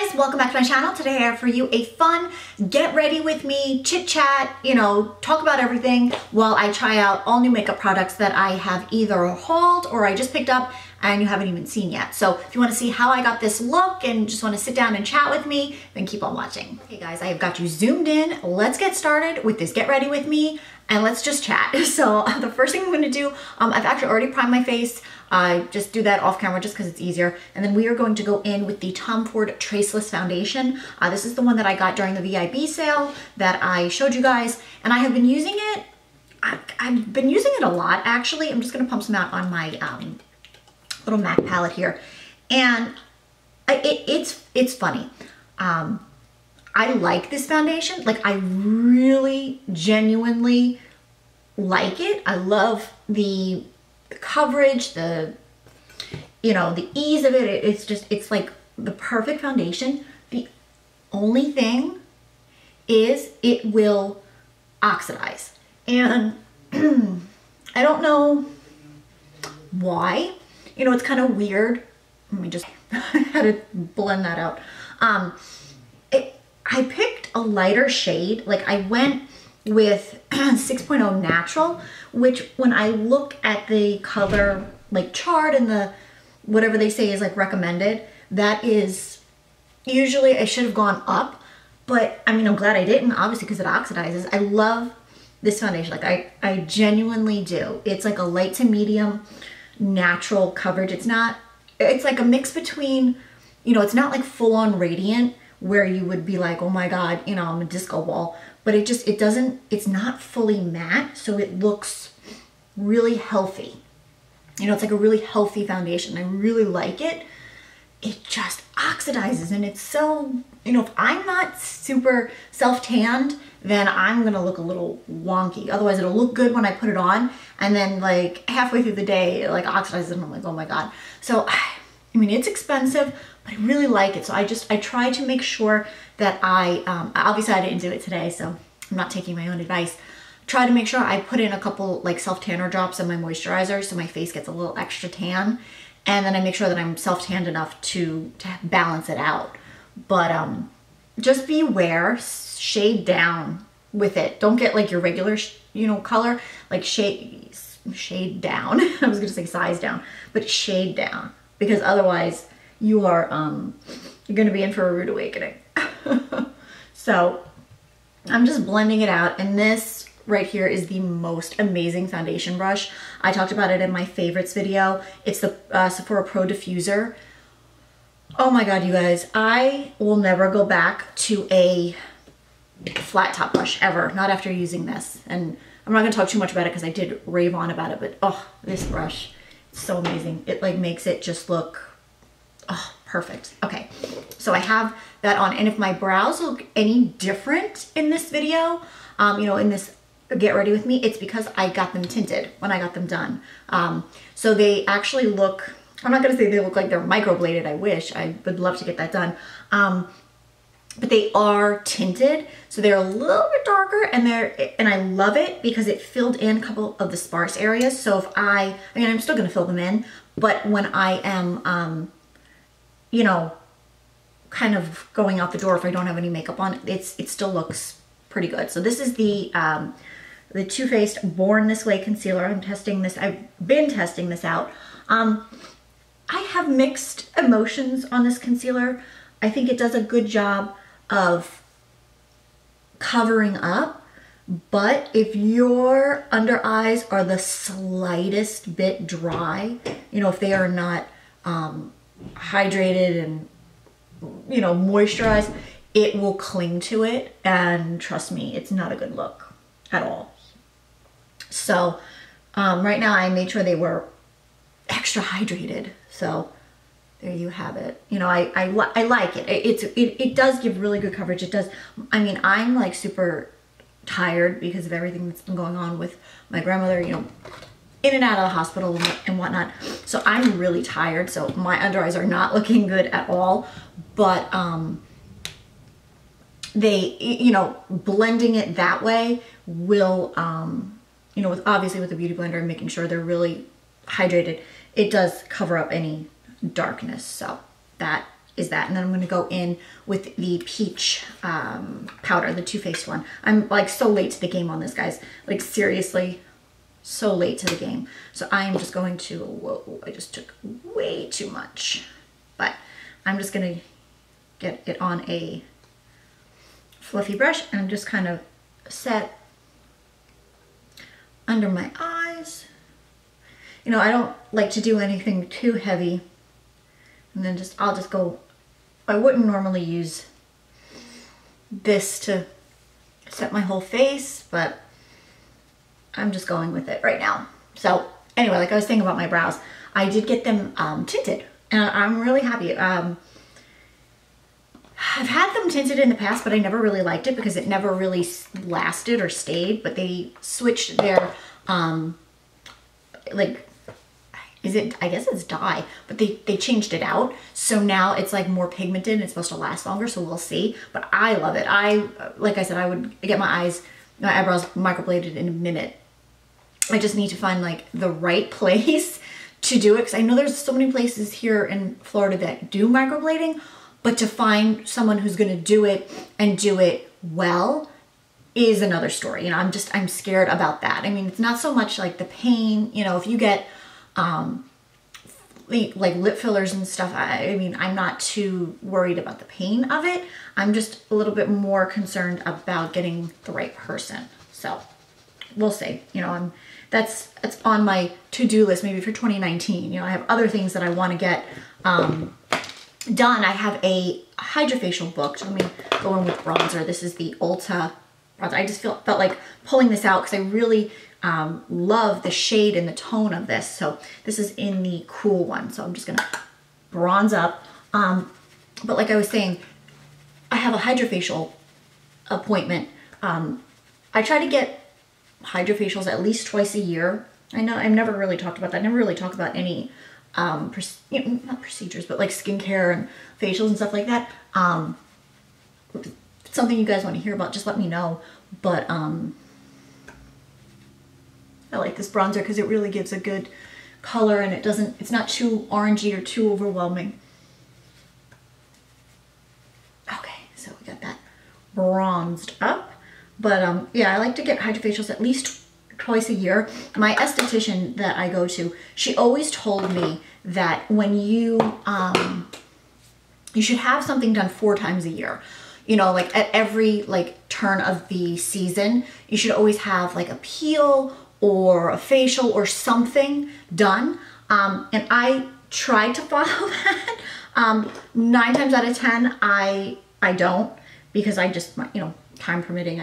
guys, welcome back to my channel. Today I have for you a fun get ready with me chit chat, talk about everything while I try out all new makeup products that I have either hauled or I just picked up and you haven't even seen yet. So if you want to see how I got this look and just want to sit down and chat with me, then keep on watching. Okay guys, I have got you zoomed in. Let's get started with this get ready with me and let's just chat. So the first thing I'm going to do, I've actually already primed my face. I just do that off camera just because it's easier. And then we are going to go in with the Tom Ford Traceless Foundation. This is the one that I got during the VIB sale that I showed you guys. And I have been using it. I've been using it a lot, actually. I'm just going to pump some out on my little MAC palette here. And it's funny. I like this foundation. Like, I really genuinely like it. I love the coverage, the ease of it. It's like the perfect foundation. The only thing is it will oxidize. And I don't know why. It's kind of weird. Let me just, I had to blend that out. I picked a lighter shade. Like, I went with 6.0 natural, which when I look at the color like chart and the whatever they say is like recommended, that is usually I should have gone up, but I mean, I'm glad I didn't, obviously, because it oxidizes. I love this foundation. Like, I genuinely do. It's like a light to medium natural coverage. It's like a mix between, it's not like full on radiant where you would be like, oh my God, I'm a disco ball. But it's not fully matte, so it looks really healthy. It's like a really healthy foundation. I really like it. It just oxidizes, and it's so, if I'm not super self-tanned, then I'm gonna look a little wonky. Otherwise, it'll look good when I put it on, and then like halfway through the day, it like oxidizes, and I'm like, oh my God. So, I mean, it's expensive, but I really like it. So I try to make sure that obviously I didn't do it today, so I'm not taking my own advice. Try to make sure I put in a couple like self-tanner drops in my moisturizer so my face gets a little extra tan. And then I make sure that I'm self-tanned enough to balance it out. But just beware, shade down with it. Don't get like your regular, color, like shade down. I was gonna say size down, but shade down. Because otherwise you are, you're gonna be in for a rude awakening. So I'm just blending it out, and this right here is the most amazing foundation brush. I talked about it in my favorites video. It's the Sephora Pro Diffuser. Oh my God, you guys, I will never go back to a flat top brush ever, not after using this. And I'm not gonna talk too much about it because I did rave on about it, but oh, this brush, it's so amazing. It like makes it just look, oh, perfect. Okay, so I have that on, and if my brows look any different in this video, in this get ready with me, it's because I got them tinted when I got them done. So they actually look, I'm not gonna say they look like they're microbladed. I wish, I would love to get that done. But they are tinted, so they're a little bit darker, and I love it because it filled in a couple of the sparse areas. So if I'm still gonna fill them in, but when I am, kind of going out the door, if I don't have any makeup on, it still looks pretty good. So this is the Too Faced Born This Way concealer. I've been testing this out. I have mixed emotions on this concealer. I think it does a good job of covering up, but if your under eyes are the slightest bit dry, if they are not hydrated and moisturized, it will cling to it, and trust me, it's not a good look at all. So right now I made sure they were extra hydrated, so there you have it. I like it. It does give really good coverage. It does. I mean, I'm like super tired because of everything that's been going on with my grandmother, in and out of the hospital and whatnot. So I'm really tired. So my under eyes are not looking good at all. But they, blending it that way will, obviously with the Beauty Blender and making sure they're really hydrated, it does cover up any darkness. So that is that. And then I'm going to go in with the peach powder, the Too Faced one. I'm like so late to the game on this, guys. Like seriously, so late to the game. So I am just going to, whoa, I just took way too much. But I'm just going to get it on a fluffy brush and just kind of set under my eyes. You know, I don't like to do anything too heavy. And then I'll just go, I wouldn't normally use this to set my whole face, but I'm just going with it right now. So anyway, like I was saying about my brows, I did get them tinted, and I'm really happy. I've had them tinted in the past, but I never really liked it because it never really lasted or stayed. But they switched their like, I guess it's dye, but they changed it out. So now it's like more pigmented and it's supposed to last longer, so we'll see. But I love it. Like I said, I would get my eyebrows microbladed in a minute. I just need to find like the right place to do it, because I know there's so many places here in Florida that do microblading, but to find someone who's gonna do it and do it well is another story. You know, I'm scared about that. I mean, it's not so much like the pain, you know, if you get like lip fillers and stuff, I mean, I'm not too worried about the pain of it. I'm just a little bit more concerned about getting the right person. So we'll see. You know, that's on my to-do list maybe for 2019. You know, I have other things that I want to get done. I have a hydrofacial booked. Let me go in with bronzer. This is the Ulta bronzer. I just felt like pulling this out because I really love the shade and the tone of this. So this is in the cool one. So I'm just gonna bronze up. But like I was saying, I have a hydrofacial appointment. I try to get hydrofacials at least twice a year. I know I've never really talked about that. I never really talk about any not procedures, but like skincare and facials and stuff like that. If it's something you guys want to hear about, just let me know. But I like this bronzer because it really gives a good color, and it's not too orangey or too overwhelming. Okay, so we got that bronzed up. But yeah, I like to get hydrofacials at least twice a year. My esthetician that I go to, she always told me that when you should have something done 4 times a year. You know, like at every like turn of the season, you should always have like a peel or a facial or something done. And I try to follow that. 9 times out of 10, I don't, because I just, you know, time permitting,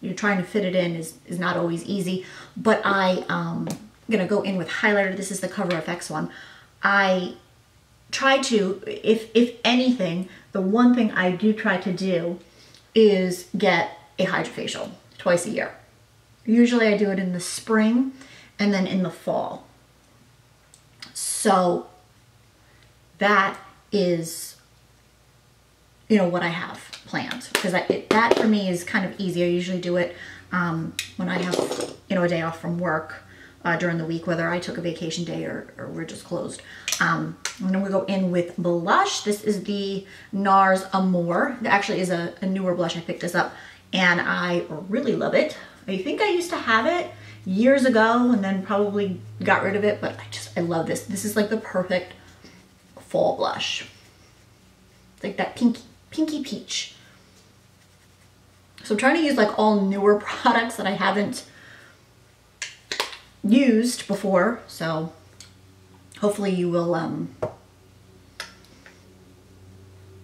you're trying to fit it in is not always easy. But I'm gonna go in with highlighter. This is the Cover FX one. I try to, if anything, the one thing I do try to do is get a hydrofacial twice a year. Usually I do it in the spring and then in the fall. So that is, you know, what I have planned, because that for me is kind of easy. I usually do it when I have, you know, a day off from work during the week, whether I took a vacation day or we're just closed. And then we go in with blush. This is the NARS Amour. It actually is a newer blush. I picked this up and I really love it. I think I used to have it years ago and then probably got rid of it, but I love this. This is like the perfect fall blush. It's like that pinky peach. So I'm trying to use like all newer products that I haven't used before. So hopefully you will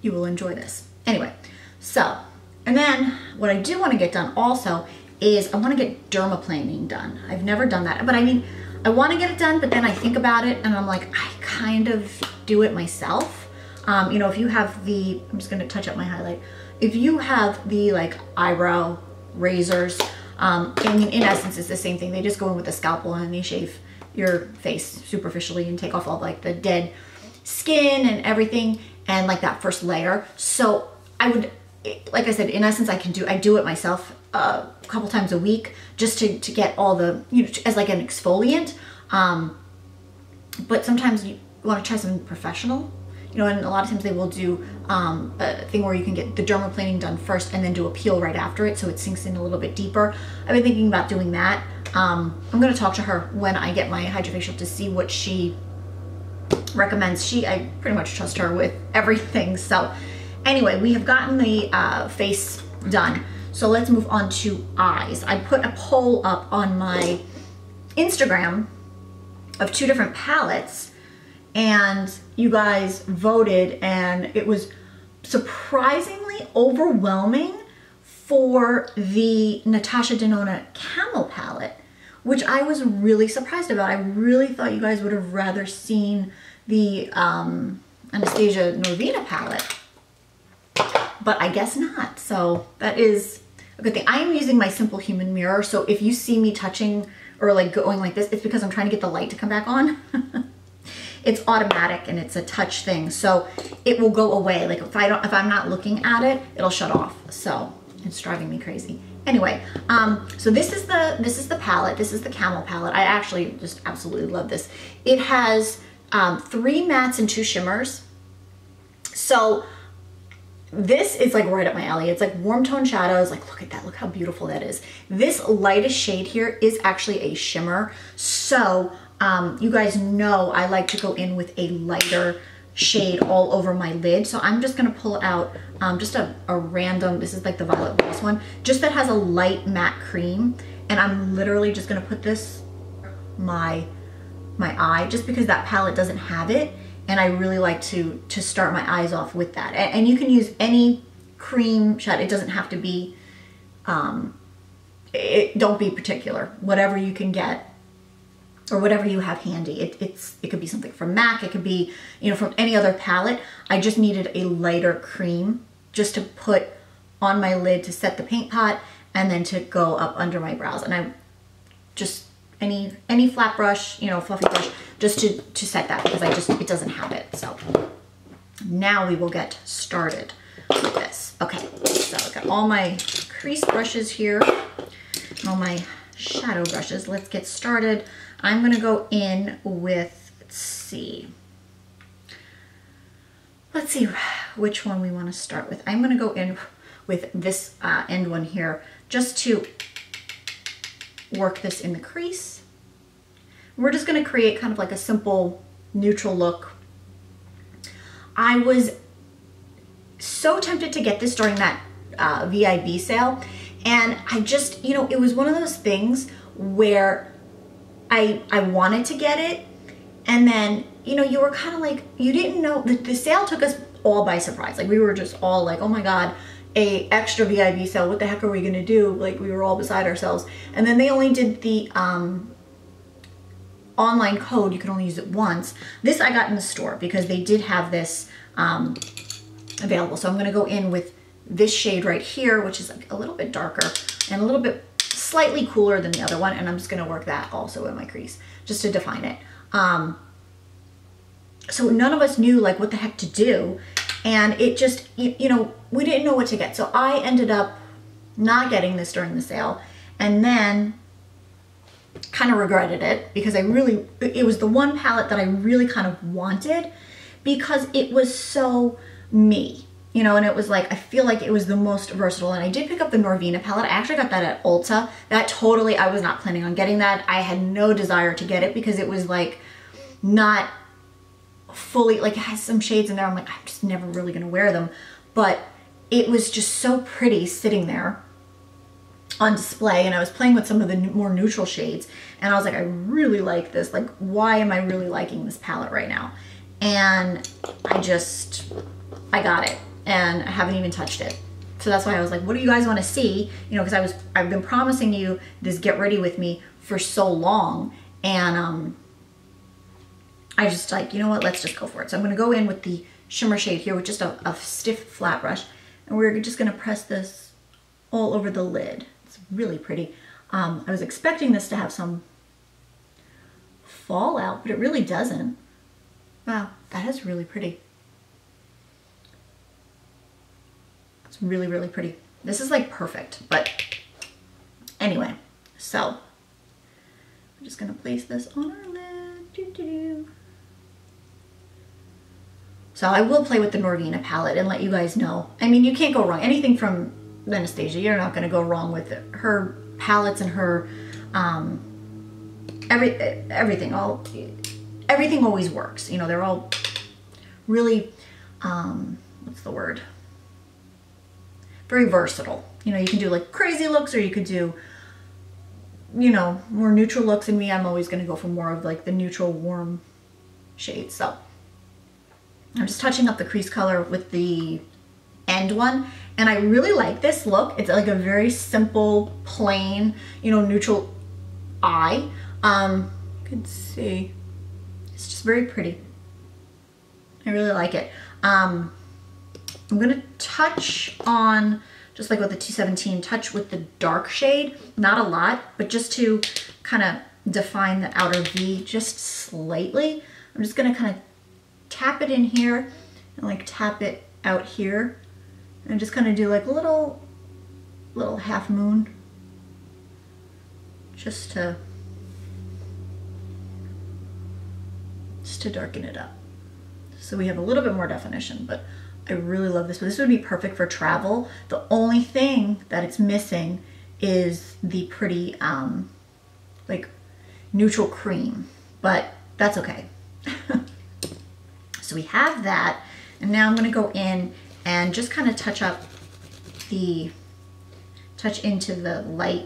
enjoy this. Anyway, so, and then what I do want to get done also is I want to get dermaplaning done. I've never done that, but I mean, I want to get it done, but then I think about it and I'm like, I kind of do it myself. You know, if you have the, I'm just going to touch up my highlight. If you have the like eyebrow razors, I mean, in essence, it's the same thing. They just go in with a scalpel and they shave your face superficially and take off all like the dead skin and everything and like that first layer. So I would, like I said, in essence, I do it myself a couple times a week just to get all the, you know, as like an exfoliant. But sometimes you want to try something professional. you know, and a lot of times they will do a thing where you can get the dermaplaning done first and then do a peel right after it so it sinks in a little bit deeper. I've been thinking about doing that. I'm going to talk to her when I get my hydrofacial to see what she recommends. I pretty much trust her with everything. So anyway, we have gotten the face done. So let's move on to eyes. I put a poll up on my Instagram of 2 different palettes, and you guys voted, and it was surprisingly overwhelming for the Natasha Denona Camel palette, which I was really surprised about. I really thought you guys would have rather seen the Anastasia Norvina palette, but I guess not. So that is a good thing. I am using my Simple Human mirror, so if you see me touching or like going like this, it's because I'm trying to get the light to come back on. It's automatic and it's a touch thing, so it will go away. Like if I'm not looking at it, it'll shut off. So it's driving me crazy. Anyway, so this is the palette. This is the Camel palette. I actually just absolutely love this. It has 3 mattes and 2 shimmers. So this is like right up my alley. It's like warm tone shadows. Like, look at that. Look how beautiful that is. This lightest shade here is actually a shimmer. So you guys know I like to go in with a lighter shade all over my lid. So I'm just going to pull out just a random, this is like the Violet Gloss one, just that has a light matte cream. And I'm literally just going to put this my eye, just because that palette doesn't have it. And I really like to start my eyes off with that. And you can use any cream shadow. It doesn't have to be, don't be particular. Whatever you can get or whatever you have handy. It could be something from MAC. It could be, you know, from any other palette. I just needed a lighter cream just to put on my lid to set the paint pot and then to go up under my brows. And I just, any flat brush, you know, fluffy brush, just to set that, because it doesn't have it. So now we will get started with this. Okay, so I've got all my crease brushes here, all my shadow brushes. Let's get started. I'm gonna go in with, let's see which one we want to start with. I'm gonna go in with this end one here, just to work this in the crease. We're just going to create kind of like a simple neutral look. I was so tempted to get this during that VIB sale, and I just, you know, it was one of those things where I wanted to get it, and then, you know, you were kind of like, you didn't know, the sale took us all by surprise. Like we were just all like, oh my God, a extra VIB sale, what the heck are we gonna do? Like we were all beside ourselves. And then they only did the online code, you can only use it once. This I got in the store because they did have this available. So I'm gonna go in with this shade right here, which is like a little bit darker and a little bit slightly cooler than the other one. And I'm just gonna work that also in my crease just to define it. So none of us knew like what the heck to do. And it just, you know, we didn't know what to get. So I ended up not getting this during the sale, and then kind of regretted it because it was the one palette that I really kind of wanted because it was so me, you know, and it was like, I feel like it was the most versatile. And I did pick up the Norvina palette. I actually got that at Ulta. That totally, I was not planning on getting that. I had no desire to get it because it was like not fully, like it has some shades in there. I'm like, I'm just never really gonna wear them. But it was just so pretty sitting there on display, and I was playing with some of the more neutral shades, and I was like, I really like this. Like, why am I really liking this palette right now? And I got it, and I haven't even touched it. So that's why I was like, what do you guys want to see? You know, because I've been promising you this get ready with me for so long, and I just like, you know what, let's just go for it. So I'm gonna go in with the shimmer shade here with just a stiff flat brush, and we're just gonna press this all over the lid. It's really pretty. I was expecting this to have some fallout, but it really doesn't. Wow, that is really pretty. It's really, really pretty. This is like perfect, but anyway, so I'm just gonna place this on our lid. So I will play with the Norvina palette and let you guys know. I mean, you can't go wrong. Anything from Anastasia, you're not going to go wrong with it. Her palettes and her everything always works. You know, they're all really what's the word? Very versatile. You know, you can do like crazy looks, or you could do, you know, more neutral looks. And me, I'm always going to go for more of like the neutral warm shades. So I'm just touching up the crease color with the end one, and I really like this look. It's like a very simple, plain, you know, neutral eye. You can see it's just very pretty. I really like it. I'm gonna touch on, just like with the 217, touch with the dark shade, not a lot, but just to kind of define the outer V just slightly. I'm just gonna kind of tap it in here and like tap it out here, and just kind of do like a little half moon, just to darken it up. So we have a little bit more definition, but I really love this. But this would be perfect for travel. The only thing that it's missing is the pretty like neutral cream, but that's okay. So we have that, and now I'm gonna go in and just kind of touch into the light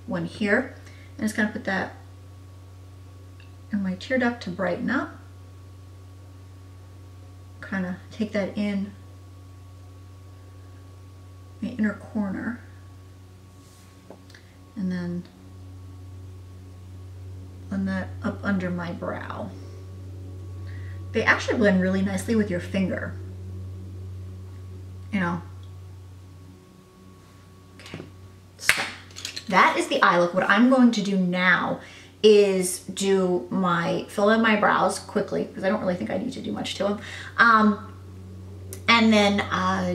one here. I'm just gonna put that in my tear duct to brighten up. Kind of take that in the inner corner, and then blend that up under my brow. They actually blend really nicely with your finger, you know. Okay, so that is the eye look. What I'm going to do now is do fill in my brows quickly, because I don't really think I need to do much to them. And then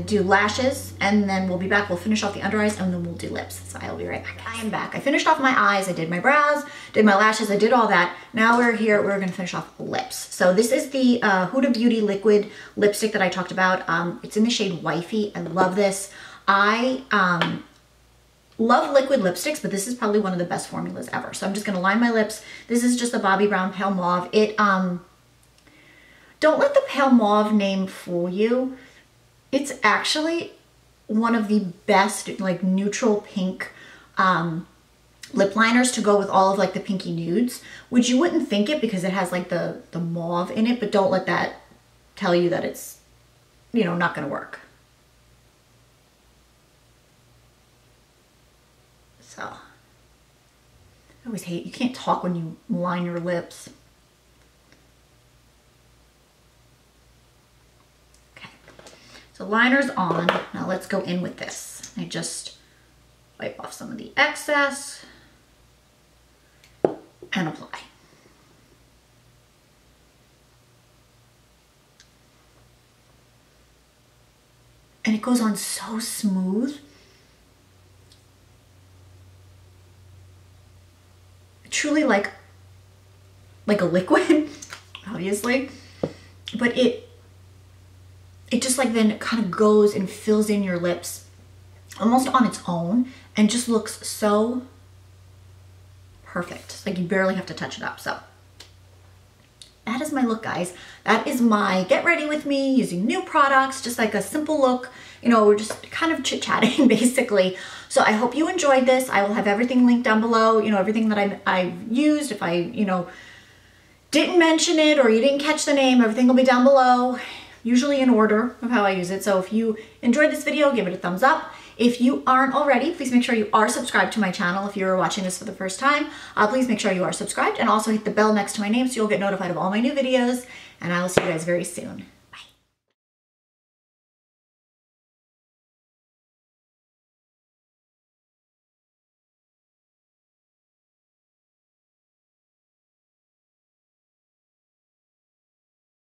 do lashes, and then we'll be back. We'll finish off the under eyes, and then we'll do lips. So I'll be right back. I am back. I finished off my eyes, I did my brows, did my lashes, I did all that. Now we're here, we're gonna finish off lips. So this is the Huda Beauty liquid lipstick that I talked about. It's in the shade Wifey. I love this. I love liquid lipsticks, but this is probably one of the best formulas ever. So I'm just gonna line my lips. This is just a Bobbi Brown Pale Mauve. Don't let the Pale Mauve name fool you. It's actually one of the best like neutral pink lip liners to go with all of like the pinky nudes, which you wouldn't think it because it has like the mauve in it, but don't let that tell you that it's, you know, not gonna work. So, I always hate, you can't talk when you line your lips. Okay, so liner's on. Now let's go in with this. I just wipe off some of the excess and apply. And it goes on so smooth. Truly like a liquid, obviously, but it just like then kind of goes and fills in your lips almost on its own and just looks so perfect. Like you barely have to touch it up. So that is my look, guys. That is my get ready with me using new products, just like a simple look. You know, we're just kind of chit-chatting basically. So I hope you enjoyed this. I will have everything linked down below, you know, everything that I've used. If I, you know, didn't mention it or you didn't catch the name, everything will be down below, usually in order of how I use it. So if you enjoyed this video, give it a thumbs up. If you aren't already, please make sure you are subscribed to my channel. If you're watching this for the first time, please make sure you are subscribed and also hit the bell next to my name so you'll get notified of all my new videos. And I will see you guys very soon.